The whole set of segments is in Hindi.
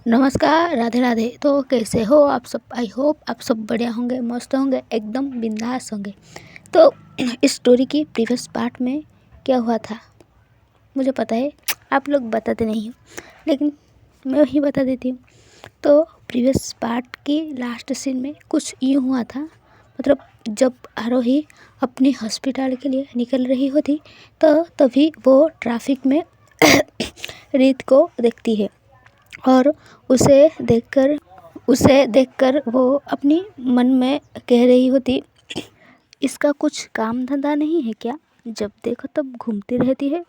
नमस्कार, राधे राधे। तो कैसे हो आप सब? आई होप आप सब बढ़िया होंगे, मस्त होंगे, एकदम बिंदास होंगे। तो इस स्टोरी की प्रीवियस पार्ट में क्या हुआ था मुझे पता है, आप लोग बताते नहीं हो, लेकिन मैं वही बता देती हूँ। तो प्रीवियस पार्ट की लास्ट सीन में कुछ यूँ हुआ था, मतलब जब आरोही अपनी हॉस्पिटल के लिए निकल रही होती तो तभी वो ट्रैफिक में रीत को देखती है और उसे देखकर वो अपनी मन में कह रही होती, इसका कुछ काम धंधा नहीं है क्या, जब देखो तब घूमती रहती है।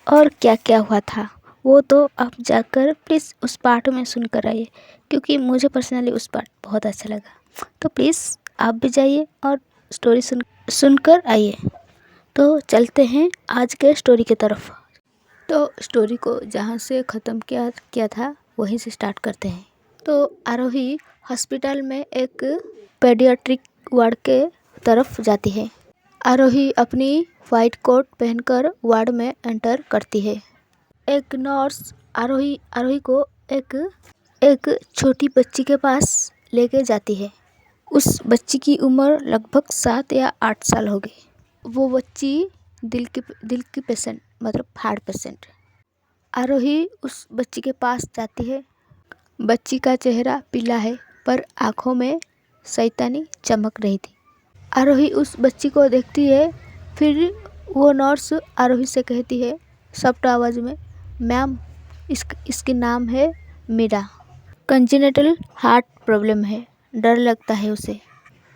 और क्या क्या हुआ था वो तो आप जाकर प्लीज़ उस पार्ट में सुनकर आइए, क्योंकि मुझे पर्सनली उस पार्ट बहुत अच्छा लगा। तो प्लीज़ आप भी जाइए और स्टोरी सुनकर आइए। तो चलते हैं आज के स्टोरी की तरफ। तो स्टोरी को जहाँ से ख़त्म किया था वहीं से स्टार्ट करते हैं। तो आरोही हॉस्पिटल में एक पेडियाट्रिक वार्ड के तरफ जाती है। आरोही अपनी वाइट कोट पहनकर वार्ड में एंटर करती है। एक नर्स आरोही को एक छोटी बच्ची के पास लेके जाती है। उस बच्ची की उम्र लगभग 7 या 8 साल होगी। वो बच्ची दिल की पेशेंट, मतलब हार्ट पेशेंट। आरोही उस बच्ची के पास जाती है। बच्ची का चेहरा पीला है पर आँखों में शैतानी चमक रही थी। आरोही उस बच्ची को देखती है। फिर वो नर्स आरोही से कहती है सॉफ्ट आवाज़ में, मैम इसकी नाम है मीरा, कंजेनिटल हार्ट प्रॉब्लम है, डर लगता है उसे।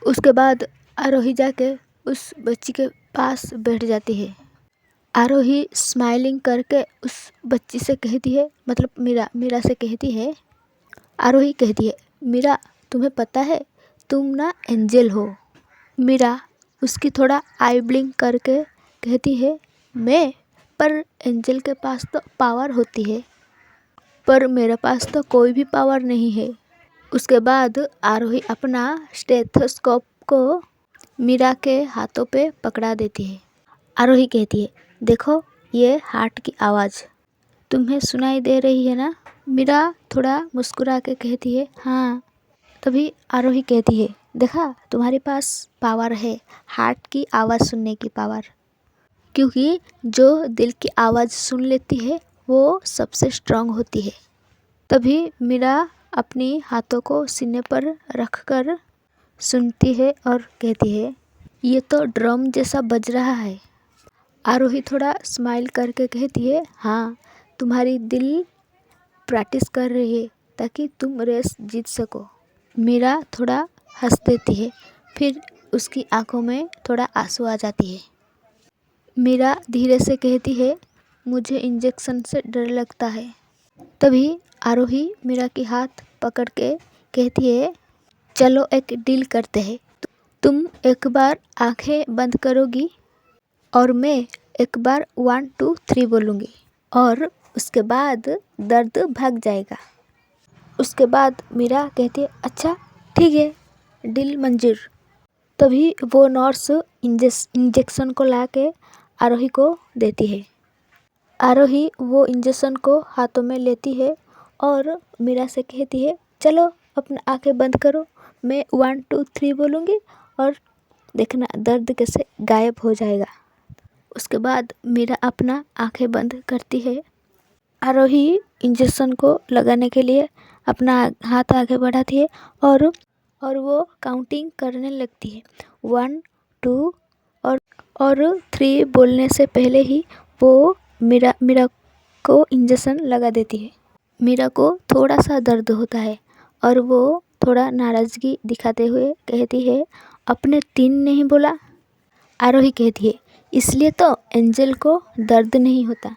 उसके बाद आरोही जाके उस बच्ची के पास बैठ जाती है। आरोही स्माइलिंग करके उस बच्ची से कहती है, मतलब मीरा से कहती है, आरोही कहती है, मीरा तुम्हें पता है तुम ना एंजल हो। मीरा उसकी थोड़ा आई ब्लिंक करके कहती है, मैं? पर एंजल के पास तो पावर होती है, पर मेरे पास तो कोई भी पावर नहीं है। उसके बाद आरोही अपना स्टेथोस्कोप को मीरा के हाथों पे पकड़ा देती है। आरोही कहती है, देखो ये हार्ट की आवाज़ तुम्हें सुनाई दे रही है ना? मीरा थोड़ा मुस्कुरा के कहती है, हाँ। तभी आरोही कहती है, देखा तुम्हारे पास पावर है, हार्ट की आवाज़ सुनने की पावर, क्योंकि जो दिल की आवाज़ सुन लेती है वो सबसे स्ट्रांग होती है। तभी मीरा अपनी हाथों को सीने पर रखकर सुनती है और कहती है, ये तो ड्रम जैसा बज रहा है। आरोही थोड़ा स्माइल करके कहती है, हाँ तुम्हारी दिल प्रैक्टिस कर रही है ताकि तुम रेस जीत सको। मीरा थोड़ा हंस देती है, फिर उसकी आंखों में थोड़ा आंसू आ जाती है। मीरा धीरे से कहती है, मुझे इंजेक्शन से डर लगता है। तभी आरोही मीरा की हाथ पकड़ के कहती है, चलो एक डील करते हैं। तुम एक बार आंखें बंद करोगी और मैं एक बार 1 2 3 बोलूँगी और उसके बाद दर्द भाग जाएगा। उसके बाद मीरा कहती है, अच्छा ठीक है, डील मंजूर। तभी वो नर्स इंजेक्शन को ला के आरोही को देती है। आरोही वो इंजेक्शन को हाथों में लेती है और मीरा से कहती है, चलो अपना आंखें बंद करो, मैं 1 2 3 बोलूँगी और देखना दर्द कैसे गायब हो जाएगा। उसके बाद मीरा अपना आंखें बंद करती है। आरोही इंजेक्शन को लगाने के लिए अपना हाथ आगे बढ़ाती है और वो काउंटिंग करने लगती है। 1 2 और 3 बोलने से पहले ही वो मीरा को इंजेक्शन लगा देती है। मीरा को थोड़ा सा दर्द होता है और वो थोड़ा नाराज़गी दिखाते हुए कहती है, अपने 3 नहीं बोला? आरोही कहती है, इसलिए तो एंजल को दर्द नहीं होता।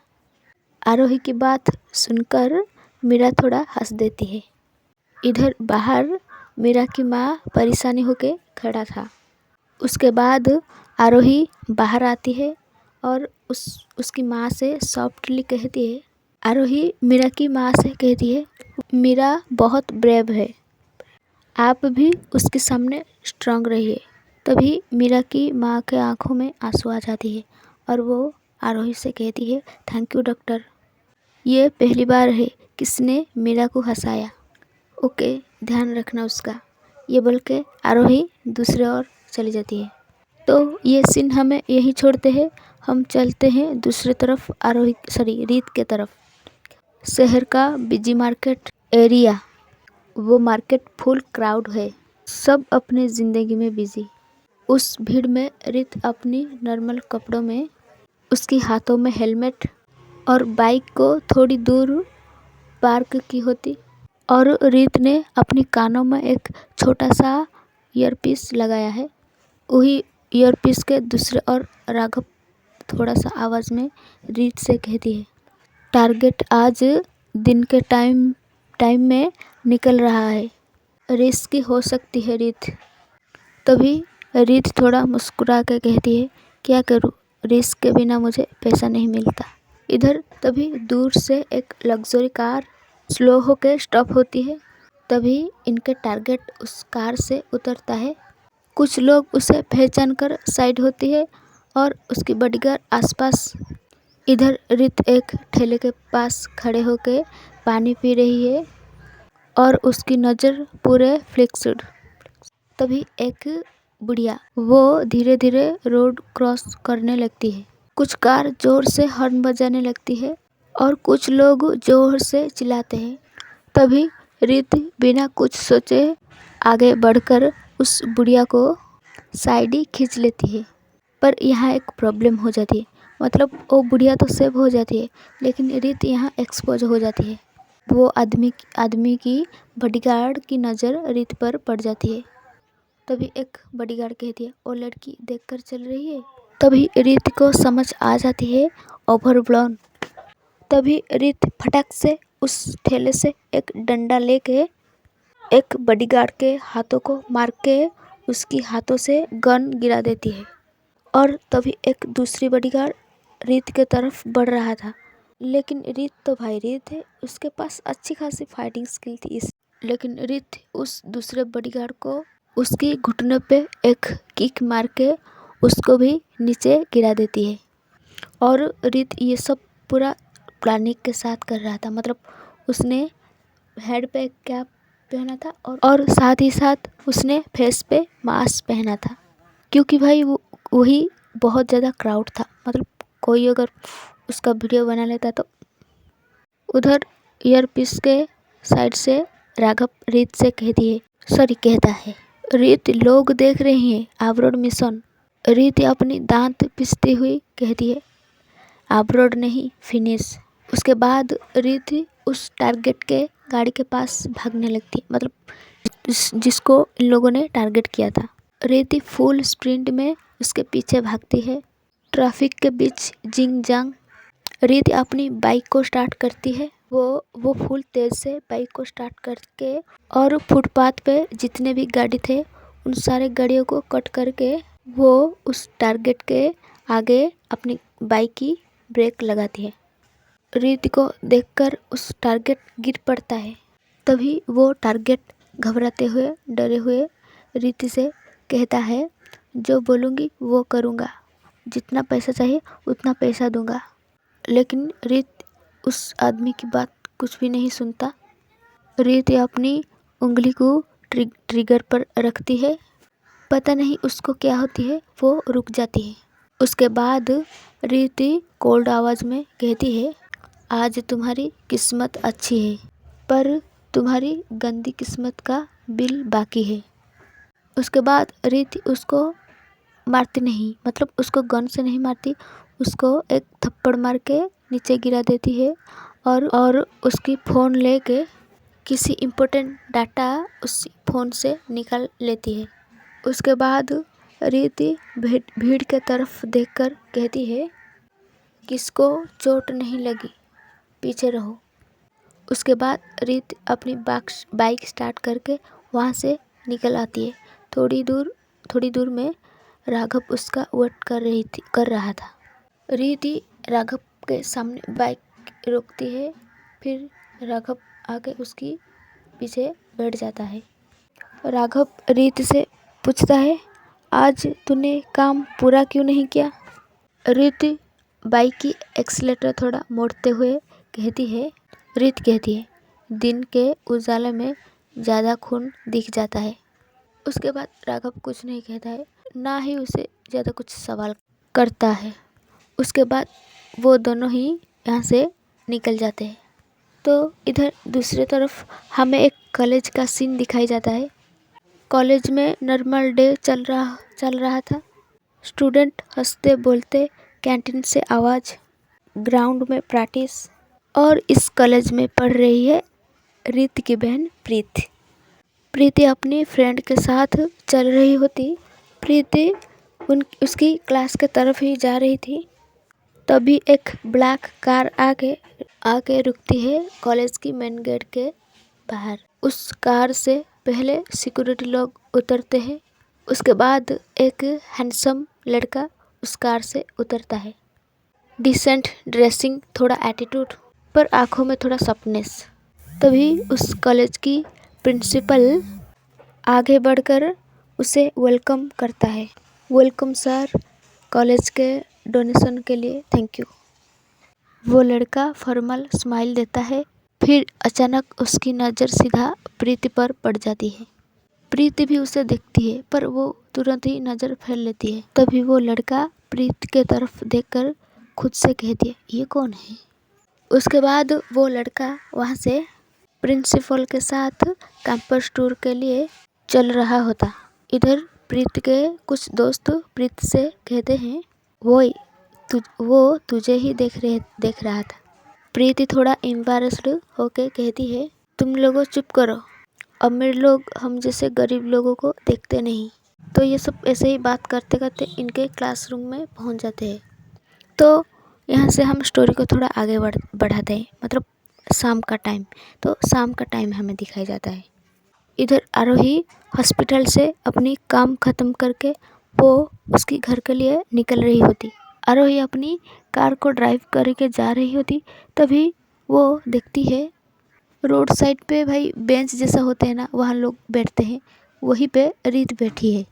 आरोही की बात सुनकर मीरा थोड़ा हंस देती है। इधर बाहर मीरा की माँ परेशानी होके खड़ा था। उसके बाद आरोही बाहर आती है और उसकी माँ से सॉफ्टली कहती है, आरोही मीरा की माँ से कहती है, मीरा बहुत ब्रेव है, आप भी उसके सामने स्ट्रांग रहिए। तभी मीरा की माँ के आंखों में आंसू आ जाती है और वो आरोही से कहती है, थैंक यू डॉक्टर, ये पहली बार है किसने मीरा को हंसाया? ओके, ध्यान रखना उसका। ये बोल के आरोही दूसरे ओर चली जाती है। तो ये सीन हमें यही छोड़ते हैं, हम चलते हैं दूसरी तरफ, रीत के तरफ। शहर का बिजी मार्केट एरिया, वो मार्केट फुल क्राउड है, सब अपने ज़िंदगी में बिजी। उस भीड़ में रीत अपनी नॉर्मल कपड़ों में, उसकी हाथों में हेलमेट और बाइक को थोड़ी दूर पार्क की होती, और रीत ने अपनी कानों में एक छोटा सा ईयरपीस लगाया है। वही ईयरपीस के दूसरे ओर राघव थोड़ा सा आवाज़ में रीत से कहती है, टारगेट आज दिन के टाइम में निकल रहा है, रिस्की हो सकती है रीत। तभी रीत थोड़ा मुस्कुरा के कहती है, क्या करूँ, रिस्क के बिना मुझे पैसा नहीं मिलता। इधर तभी दूर से एक लग्जरी कार स्लो होकर स्टॉप होती है। तभी इनके टारगेट उस कार से उतरता है। कुछ लोग उसे पहचान कर साइड होती है और उसकी बॉडीगार्ड आसपास। इधर रीत एक ठेले के पास खड़े होकर पानी पी रही है और उसकी नज़र पूरे फिक्स्ड। तभी एक बुढ़िया वो धीरे धीरे रोड क्रॉस करने लगती है। कुछ कार जोर से हॉर्न बजाने लगती है और कुछ लोग जोर से चिल्लाते हैं। तभी रीत बिना कुछ सोचे आगे बढ़कर उस बुढ़िया को साइड ही खींच लेती है। पर यहाँ एक प्रॉब्लम हो जाती है, मतलब वो बुढ़िया तो सेव हो जाती है, लेकिन रीत यहाँ एक्सपोज हो जाती है। वो आदमी की बॉडीगार्ड की नज़र रीत पर पड़ जाती है। तभी एक बॉडीगार्ड कहती है, वो लड़की देखकर चल रही है। तभी रीत को समझ आ जाती है, ओवरब्लोन। तभी रीत फटाक से उस ठेले से एक डंडा लेके एक बॉडीगार्ड के हाथों को मार के उसकी हाथों से गन गिरा देती है। और तभी एक दूसरी बॉडीगार्ड रीत के तरफ बढ़ रहा था, लेकिन रीत तो भाई रीत है, उसके पास अच्छी खासी फाइटिंग स्किल थी। लेकिन रीत उस दूसरे बॉडीगार्ड को उसकी घुटने पे एक किक मार के उसको भी नीचे गिरा देती है। और रीत ये सब पूरा प्लानिंग के साथ कर रहा था, मतलब उसने हेड पे एक कैप पहना था और साथ ही साथ उसने फेस पे मास्क पहना था, क्योंकि भाई वही बहुत ज़्यादा क्राउड था, मतलब कोई अगर उसका वीडियो बना लेता तो। उधर ईयरपीस के साइड से राघव रीत से कहता है, रीत लोग देख रहे हैं, आबरोड मिशन। रीत अपनी दांत पिसती हुई कहती है, आबरोड नहीं, फिनिश। उसके बाद रीत उस टारगेट के गाड़ी के पास भागने लगती है, मतलब जिसको इन लोगों ने टारगेट किया था। रीति फुल स्प्रिंट में उसके पीछे भागती है। ट्रैफिक के बीच जिंग जांग रीति अपनी बाइक को स्टार्ट करती है। वो फुल तेज़ से बाइक को स्टार्ट करके और फुटपाथ पे जितने भी गाड़ी थे उन सारे गाड़ियों को कट करके वो उस टारगेट के आगे अपनी बाइक की ब्रेक लगाती है। रीति को देखकर उस टारगेट गिर पड़ता है। तभी वो टारगेट घबराते हुए डरे हुए रीति से कहता है, जो बोलूँगी वो करूँगा, जितना पैसा चाहिए उतना पैसा दूँगा। लेकिन रीत उस आदमी की बात कुछ भी नहीं सुनता। रीत अपनी उंगली को ट्रिगर पर रखती है, पता नहीं उसको क्या होती है, वो रुक जाती है। उसके बाद रीति कोल्ड आवाज़ में कहती है, आज तुम्हारी किस्मत अच्छी है, पर तुम्हारी गंदी किस्मत का बिल बाकी है। उसके बाद रीति उसको मारती नहीं, मतलब उसको गन से नहीं मारती, उसको एक थप्पड़ मार के नीचे गिरा देती है और उसकी फ़ोन लेके किसी इम्पोर्टेंट डाटा उस फ़ोन से निकाल लेती है। उसके बाद रीति भीड़ के तरफ देखकर कहती है, किसको चोट नहीं लगी, पीछे रहो। उसके बाद रीत अपनी बाइक स्टार्ट करके वहाँ से निकल आती है। थोड़ी दूर में राघव उसका वेट कर रहा था। रीति राघव के सामने बाइक रोकती है, फिर राघव आके उसकी पीछे बैठ जाता है। राघव रीत से पूछता है, आज तूने काम पूरा क्यों नहीं किया? रीत बाइक की एक्सीलेटर थोड़ा मोड़ते हुए रीत कहती है, दिन के उजाले में ज़्यादा खून दिख जाता है। उसके बाद राघव कुछ नहीं कहता है, ना ही उसे ज़्यादा कुछ सवाल करता है। उसके बाद वो दोनों ही यहाँ से निकल जाते हैं। तो इधर दूसरी तरफ हमें एक कॉलेज का सीन दिखाई जाता है। कॉलेज में नॉर्मल डे चल रहा था। स्टूडेंट हंसते बोलते, कैंटीन से आवाज़, ग्राउंड में प्रैक्टिस। और इस कॉलेज में पढ़ रही है रीत की बहन प्रीति। प्रीति अपनी फ्रेंड के साथ चल रही होती। प्रीति उसकी क्लास के तरफ ही जा रही थी। तभी एक ब्लैक कार आके रुकती है कॉलेज की मेन गेट के बाहर। उस कार से पहले सिक्योरिटी लोग उतरते हैं। उसके बाद एक हैंडसम लड़का उस कार से उतरता है। डिसेंट ड्रेसिंग, थोड़ा एटीट्यूड, पर आंखों में थोड़ा सपनेस। तभी उस कॉलेज की प्रिंसिपल आगे बढ़कर उसे वेलकम करता है। वेलकम सर, कॉलेज के डोनेशन के लिए थैंक यू। वो लड़का फॉर्मल स्माइल देता है। फिर अचानक उसकी नज़र सीधा प्रीति पर पड़ जाती है। प्रीति भी उसे देखती है, पर वो तुरंत ही नज़र फेर लेती है। तभी वो लड़का प्रीति के तरफ देखकर खुद से कहती है, ये कौन है? उसके बाद वो लड़का वहाँ से प्रिंसिपल के साथ कैंपस टूर के लिए चल रहा होता। इधर प्रीति के कुछ दोस्त प्रीति से कहते हैं, वो तुझे ही देख रहा था। प्रीति थोड़ा एम्बैरेस्ड होके कहती है, तुम लोगों चुप करो, अमीर लोग हम जैसे गरीब लोगों को देखते नहीं। तो ये सब ऐसे ही बात करते करते इनके क्लासरूम में पहुंच जाते हैं। तो यहाँ से हम स्टोरी को थोड़ा आगे बढ़ाते हैं, मतलब शाम का टाइम। तो शाम का टाइम हमें दिखाया जाता है। इधर आरोही हॉस्पिटल से अपनी काम ख़त्म करके वो उसकी घर के लिए निकल रही होती। आरोही अपनी कार को ड्राइव करके जा रही होती। तभी वो देखती है रोड साइड पे भाई बेंच जैसा होते हैं ना, वहाँ लोग बैठते हैं, वहीं पे रीत बैठी है।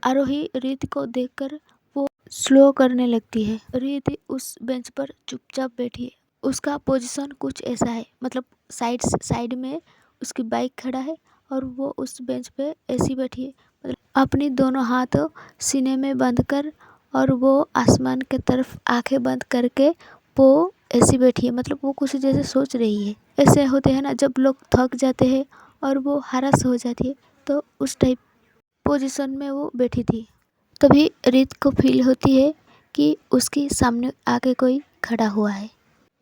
आरोही रीत को देखकर वो स्लो करने लगती है। रीत उस बेंच पर चुपचाप बैठी है। उसका पोजीशन कुछ ऐसा है, मतलब साइड में उसकी बाइक खड़ा है और वो उस बेंच पे ऐसी बैठी है, मतलब अपनी दोनों हाथ सीने में बंद कर, और वो आसमान के तरफ आंखें बंद करके वो ऐसी बैठी है, मतलब वो कुछ जैसे सोच रही है। ऐसे होते हैं ना जब लोग थक जाते हैं और वो हरास हो जाती है, तो उस टाइप पोजीशन में वो बैठी थी। तभी रीत को फील होती है कि उसके सामने आके कोई खड़ा हुआ है।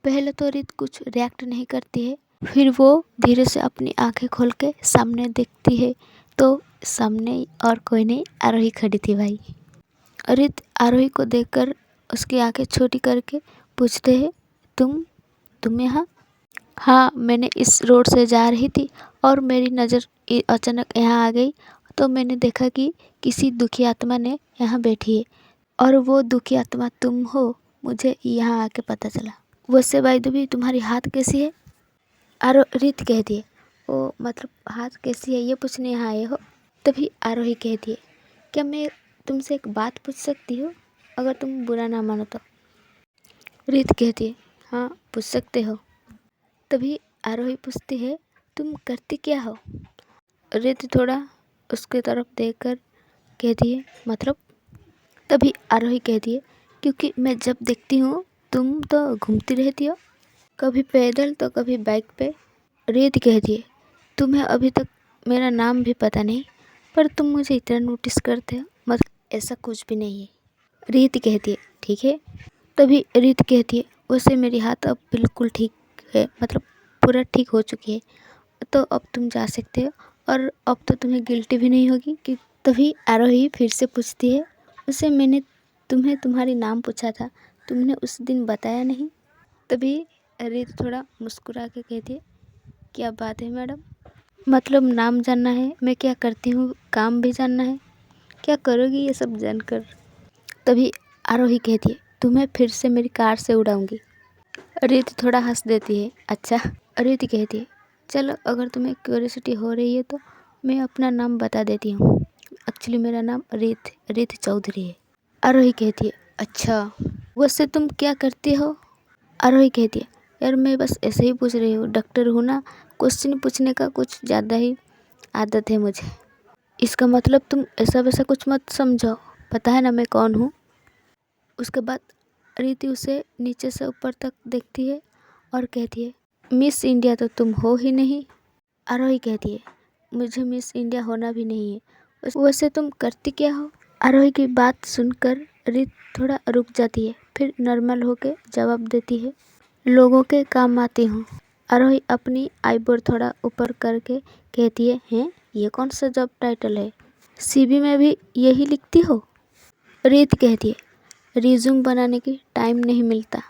पहले तो रीत कुछ रिएक्ट नहीं करती है, फिर वो धीरे से अपनी आंखें खोल के सामने देखती है, तो सामने और कोई नहीं, आरोही खड़ी थी भाई। रीत आरोही को देखकर उसकी आंखें छोटी करके पूछते हैं, तुम यहाँ? हाँ, मैंने इस रोड से जा रही थी और मेरी नज़र अचानक यहाँ आ गई, तो मैंने देखा कि किसी दुखी आत्मा ने यहाँ बैठी है, और वो दुखी आत्मा तुम हो, मुझे यहाँ आके पता चला। वैसे भाई भी तुम्हारी हाथ कैसी है? रीत कहती है, ओ मतलब हाथ कैसी है ये पूछने यहाँ आए हो? तभी आरोही कहती है, क्या मैं तुमसे एक बात पूछ सकती हूँ, अगर तुम बुरा ना मानो तो? रीत कहती है, हाँ पूछ सकते हो। तभी आरोही पूछती है, तुम करती क्या हो? रीत थोड़ा उसके तरफ देखकर कहती है, मतलब? तभी आरोही कहती है, क्योंकि मैं जब देखती हूँ तुम तो घूमती रहती हो, कभी पैदल तो कभी बाइक पे। रीत कहती है, तुम्हें अभी तक मेरा नाम भी पता नहीं, पर तुम मुझे इतना नोटिस करते हो, मतलब ऐसा कुछ भी नहीं है। रीत कहती है, ठीक है। तभी रीत कहती है, वैसे मेरी हाथ अब बिल्कुल ठीक है, मतलब पूरा ठीक हो चुकी है, तो अब तुम जा सकते हो, और अब तो तुम्हें गिल्टी भी नहीं होगी कि। तभी आरोही फिर से पूछती है, उसे मैंने तुम्हें तुम्हारी नाम पूछा था, तुमने उस दिन बताया नहीं। तभी रीत थोड़ा मुस्कुरा के कहती है, क्या बात है मैडम, मतलब नाम जानना है, मैं क्या करती हूँ काम भी जानना है, क्या करोगी ये सब जानकर? तभी आरोही कहती है, तुम्हें फिर से मेरी कार से उड़ाऊंगी। रीत थोड़ा हंस देती है, अच्छा। रीत कहती है, चलो अगर तुम्हें क्यूरियोसिटी हो रही है तो मैं अपना नाम बता देती हूँ। एक्चुअली मेरा नाम रीत चौधरी है। आरोही कहती है, अच्छा वैसे तुम क्या करती हो? आरोही कहती है, यार मैं बस ऐसे ही पूछ रही हूँ, डॉक्टर हूँ ना, क्वेश्चन पूछने का कुछ ज़्यादा ही आदत है मुझे। इसका मतलब तुम ऐसा वैसा कुछ मत समझो, पता है ना मैं कौन हूँ। उसके बाद रीति उसे नीचे से ऊपर तक देखती है और कहती है, मिस इंडिया तो तुम हो ही नहीं। आरोही कहती है, मुझे मिस इंडिया होना भी नहीं है, वैसे तुम करती क्या हो। आरोही की बात सुनकर रीत थोड़ा रुक जाती है, फिर नॉर्मल होकर जवाब देती है, लोगों के काम आती हूँ। आरोही अपनी आईब्रो थोड़ा ऊपर करके कहती है, हैं ये कौन सा जॉब टाइटल है, सीवी में भी यही लिखती हो। रीत कहती है, रिज्यूम बनाने की टाइम नहीं मिलता।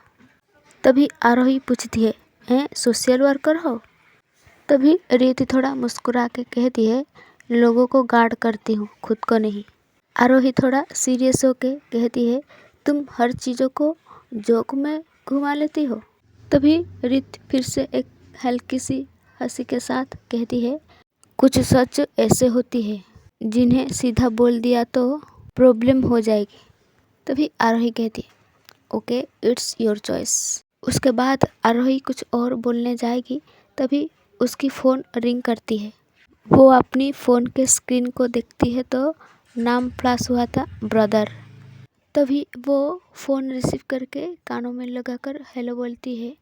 तभी आरोही पूछती है, हैं सोशल वर्कर हो। तभी रीति थोड़ा मुस्कुरा के कहती है, लोगों को गार्ड करती हूँ, खुद को नहीं। आरोही थोड़ा सीरियस होके कहती है, तुम हर चीज़ों को जोक में घुमा लेती हो। तभी रीत फिर से एक हल्की सी हंसी के साथ कहती है, कुछ सच ऐसे होती है जिन्हें सीधा बोल दिया तो प्रॉब्लम हो जाएगी। तभी आरोही कहती है, ओके इट्स योर चॉइस। उसके बाद आरोही कुछ और बोलने जाएगी, तभी उसकी फ़ोन रिंग करती है। वो अपनी फ़ोन के स्क्रीन को देखती है तो नाम फ्लैश हुआ था, ब्रदर। तभी वो फ़ोन रिसीव करके कानों में लगाकर हेलो बोलती है।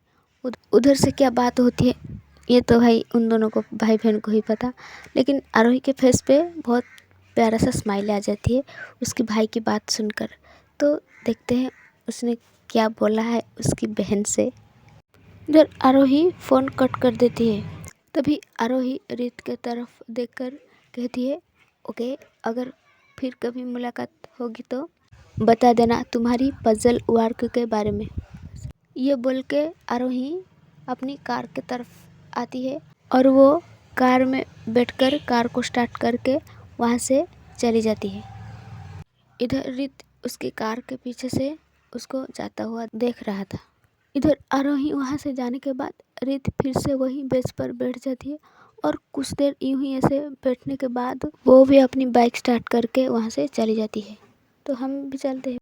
उधर से क्या बात होती है ये तो भाई उन दोनों को, भाई बहन को ही पता, लेकिन आरोही के फेस पे बहुत प्यारा सा स्माइल आ जाती है उसकी भाई की बात सुनकर। तो देखते हैं उसने क्या बोला है उसकी बहन से। इधर आरोही फ़ोन कट कर देती है। तभी आरोही रीत के तरफ देखकर कहती है, ओके अगर फिर कभी मुलाकात होगी तो बता देना तुम्हारी पजल वर्क के बारे में। ये बोल के आरोही अपनी कार के तरफ आती है और वो कार में बैठकर कार को स्टार्ट करके वहाँ से चली जाती है। इधर रीत उसकी कार के पीछे से उसको जाता हुआ देख रहा था। इधर आरोही वहाँ से जाने के बाद रीत फिर से वही बेंच पर बैठ जाती है और कुछ देर यूं ही ऐसे बैठने के बाद वो भी अपनी बाइक स्टार्ट करके वहाँ से चली जाती है। तो हम भी चलते हैं।